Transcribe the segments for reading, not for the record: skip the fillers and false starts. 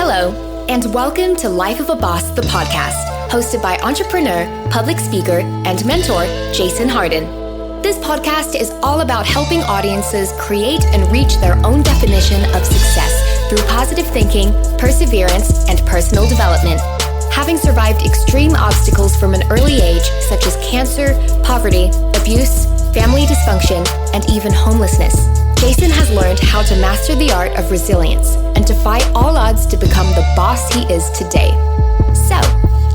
Hello, and welcome to Life of a Boss, the podcast, hosted by entrepreneur, public speaker, and mentor, Jason Hardin. This podcast is all about helping audiences create and reach their own definition of success through positive thinking, perseverance, and personal development. Having survived extreme obstacles from an early age, such as cancer, poverty, abuse, family dysfunction, and even homelessness, Jason has learned how to master the art of resilience and defy all odds to become the boss he is today. So,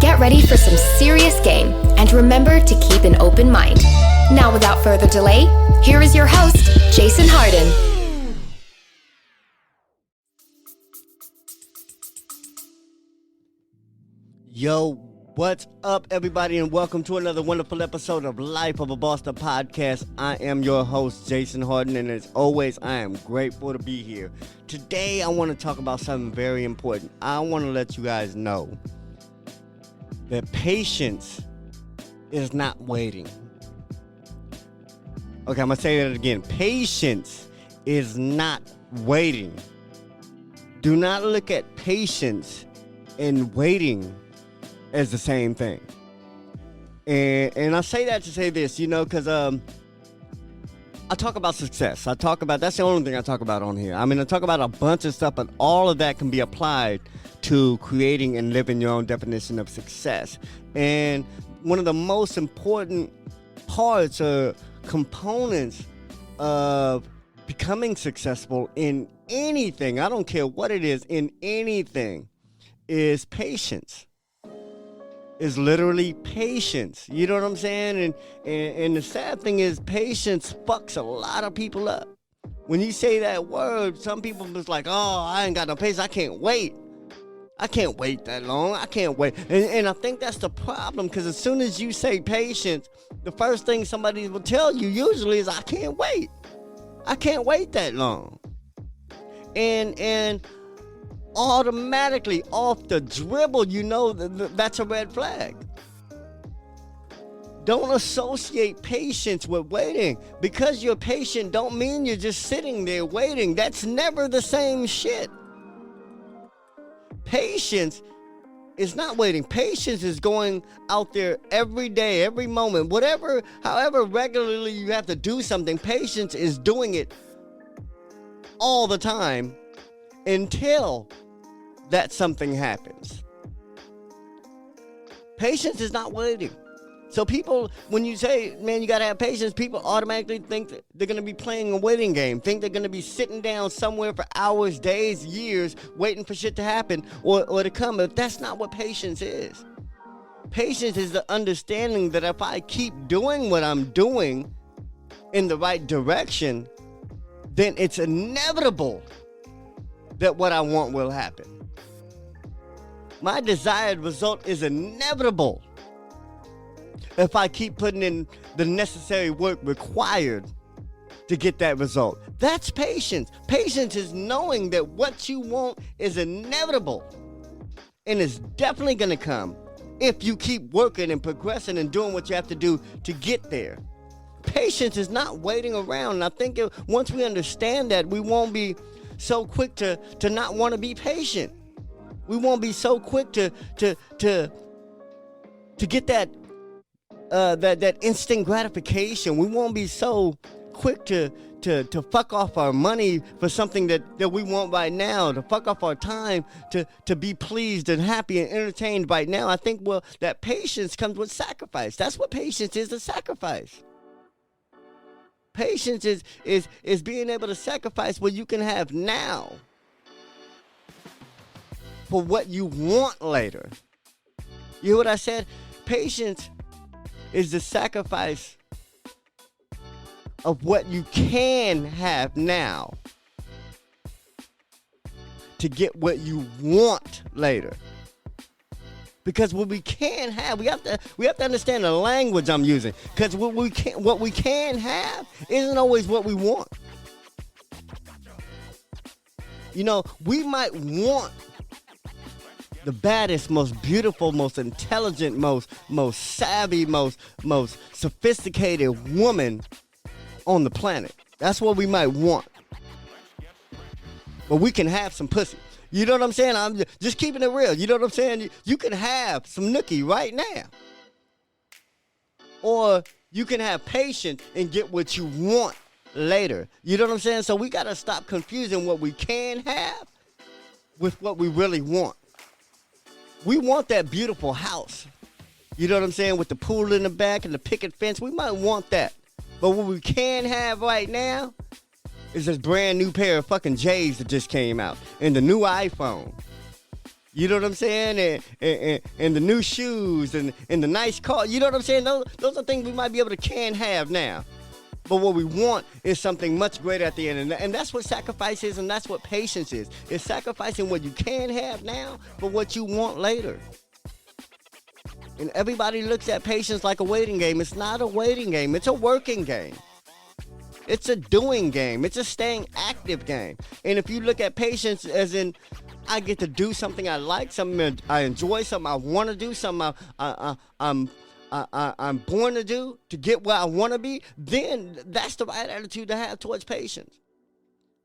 get ready for some serious game and remember to keep an open mind. Now, without further delay, here is your host, Jason Hardin. Yo, what's up, everybody, and welcome to another wonderful episode of Life of a Boss, the podcast. I am your host, Jason Hardin, and as always, I am grateful to be here. Today, I want to talk about something very important. I want to let you guys know that patience is not waiting. Okay, I'm going to say that again. Patience is not waiting. Do not look at patience and waiting as the same thing. And I say that to say this, because I talk about success. That's the only thing I talk about on here. I mean, I talk about a bunch of stuff, but all of that can be applied to creating and living your own definition of success. And one of the most important parts or components of becoming successful in anything, I don't care what it is, in anything, is patience. Is literally patience. You know what I'm saying? And the sad thing is patience fucks a lot of people up. When you say that word, some people just like, oh, I ain't got no patience. I can't wait. I can't wait that long. I can't wait. And I think that's the problem, because as soon as you say patience, the first thing somebody will tell you usually is, I can't wait. I can't wait that long. And automatically off the dribble, that's a red flag. Don't associate patience with waiting. Because you're patient don't mean you're just sitting there waiting. That's never the same shit. Patience is not waiting. Patience is going out there every day, every moment, however regularly you have to do something. Patience is doing it all the time until that something happens. Patience is not waiting. So people, when you say, man, you got to have patience, people automatically think that they're going to be playing a waiting game, think they're going to be sitting down somewhere for hours, days, years, waiting for shit to happen or to come. But that's not what patience is. Patience is the understanding that if I keep doing what I'm doing in the right direction, then it's inevitable that what I want will happen. My desired result is inevitable if I keep putting in the necessary work required to get that result. That's patience. Patience is knowing that what you want is inevitable and it's definitely going to come if you keep working and progressing and doing what you have to do to get there. Patience is not waiting around. And I think once we understand that, we won't be so quick to not want to be patient. We won't be so quick to get that instant gratification. We won't be so quick to fuck off our money for something that we want right now, to fuck off our time to be pleased and happy and entertained right now. I think, that patience comes with sacrifice. That's what patience is, a sacrifice. Patience is being able to sacrifice what you can have now for what you want later. You hear what I said? Patience is the sacrifice of what you can have now to get what you want later. Because what we can have, we have to understand the language I'm using. Because what we can have isn't always what we want. We might want the baddest, most beautiful, most intelligent, most savvy, most sophisticated woman on the planet. That's what we might want. But we can have some pussy. You know what I'm saying? I'm just keeping it real. You know what I'm saying? You can have some nookie right now. Or you can have patience and get what you want later. You know what I'm saying? So we got to stop confusing what we can have with what we really want. We want that beautiful house. You know what I'm saying? With the pool in the back and the picket fence. We might want that. But what we can have right now is this brand new pair of fucking J's that just came out. And the new iPhone. You know what I'm saying? And the new shoes and the nice car. You know what I'm saying? Those are things we might be able to can have now. But what we want is something much greater at the end. And that's what sacrifice is, and that's what patience is. It's sacrificing what you can have now for what you want later. And everybody looks at patience like a waiting game. It's not a waiting game. It's a working game. It's a doing game. It's a staying active game. And if you look at patience as in, I get to do something I like, something I enjoy, something I want to do, something I'm born to do to get where I want to be, then that's the right attitude to have towards patience.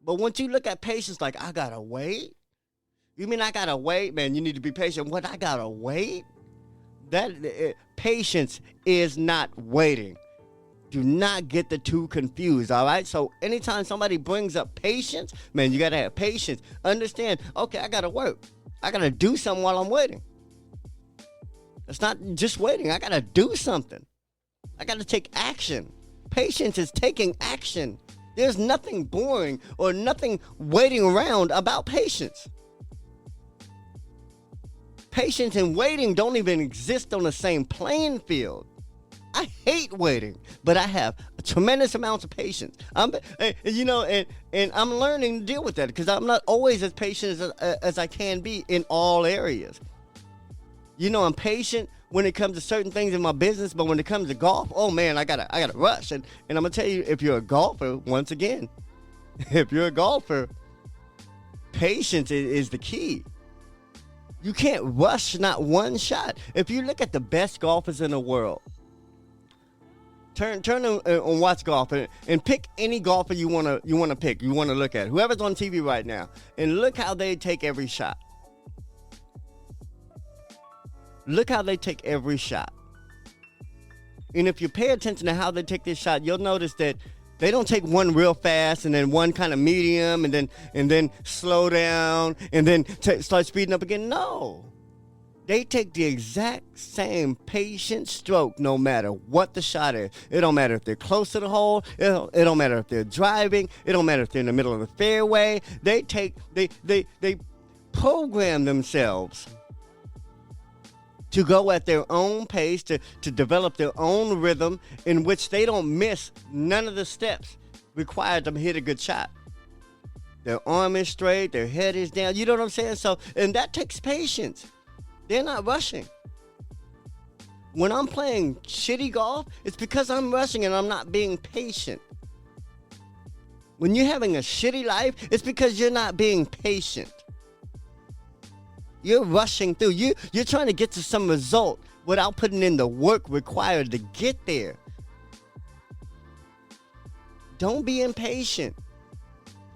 But once you look at patience like, I got to wait? You mean I got to wait? Man, you need to be patient. What, I got to wait? Patience is not waiting. Do not get the two confused, all right? So anytime somebody brings up patience, man, you got to have patience. Understand, okay, I got to work. I got to do something while I'm waiting. It's not just waiting. I got to do something. I got to take action. Patience is taking action. There's nothing boring or nothing waiting around about patience. Patience and waiting don't even exist on the same playing field. I hate waiting, but I have a tremendous amounts of patience. And I'm learning to deal with that because I'm not always as patient as I can be in all areas. You know, I'm patient when it comes to certain things in my business, but when it comes to golf, oh man, I gotta rush. And I'm gonna tell you, if you're a golfer, once again, if you're a golfer, patience is the key. You can't rush not one shot. If you look at the best golfers in the world, turn and watch golf and pick any golfer you wanna pick, you wanna look at, whoever's on TV right now, and look how they take every shot. Look how they take every shot. And if you pay attention to how they take this shot, you'll notice that they don't take one real fast and then one kind of medium and then slow down and then start speeding up again. No. They take the exact same patient stroke no matter what the shot is. It don't matter if they're close to the hole. It don't matter if they're driving. It don't matter if they're in the middle of the fairway. They program themselves to go at their own pace, to develop their own rhythm in which they don't miss none of the steps required to hit a good shot. Their arm is straight, their head is down. You know what I'm saying? So, and that takes patience. They're not rushing. When I'm playing shitty golf, it's because I'm rushing and I'm not being patient. When you're having a shitty life, it's because you're not being patient. You're rushing through. You're trying to get to some result without putting in the work required to get there. Don't be impatient.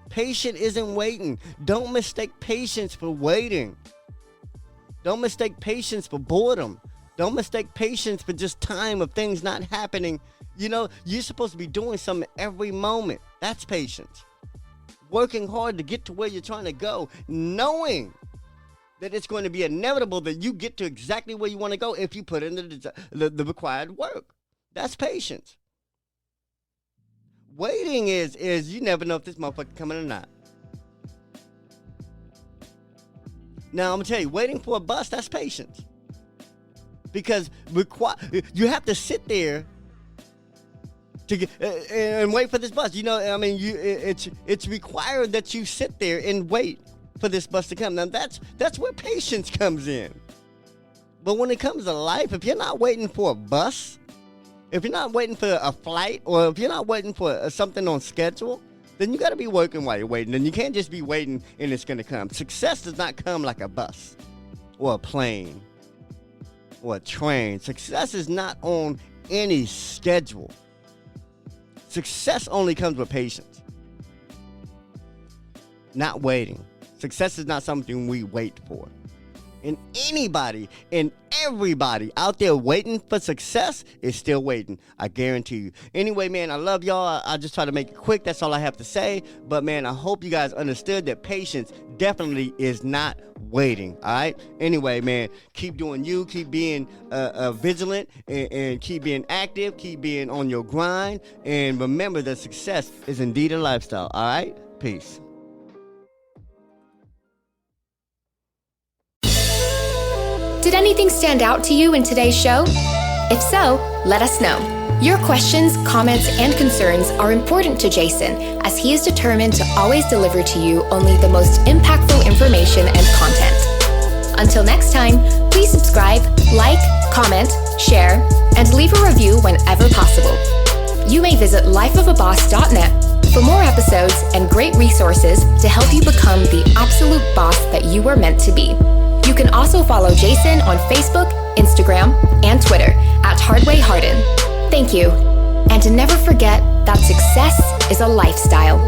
Patient isn't waiting. Don't mistake patience for waiting. Don't mistake patience for boredom. Don't mistake patience for just time of things not happening. You know, you're supposed to be doing something every moment. That's patience. Working hard to get to where you're trying to go, knowing that it's going to be inevitable that you get to exactly where you want to go if you put in the required work. That's patience. Waiting is you never know if this motherfucker coming or not. Now, I'm going to tell you, waiting for a bus, that's patience. Because you have to sit there to get, and wait for this bus. You know, I mean, it's required that you sit there and wait for this bus to come. Now, that's where patience comes in. But when it comes to life, if you're not waiting for a bus, if you're not waiting for a flight, or if you're not waiting for something on schedule, then you got to be working while you're waiting. And you can't just be waiting and it's going to come. Success does not come like a bus or a plane or a train. Success is not on any schedule. Success only comes with patience, not waiting. Success is not something we wait for. And anybody and everybody out there waiting for success is still waiting. I guarantee you. Anyway, man, I love y'all. I just try to make it quick. That's all I have to say. But, man, I hope you guys understood that patience definitely is not waiting. All right? Anyway, man, keep doing you. Keep being vigilant and keep being active. Keep being on your grind. And remember that success is indeed a lifestyle. All right? Peace. Did anything stand out to you in today's show? If so, let us know. Your questions, comments, and concerns are important to Jason, as he is determined to always deliver to you only the most impactful information and content. Until next time, please subscribe, like, comment, share, and leave a review whenever possible. You may visit lifeofaboss.net for more episodes and great resources to help you become the absolute boss that you were meant to be. You can also follow Jason on Facebook, Instagram, and Twitter at Hardin. Thank you. And to never forget that success is a lifestyle.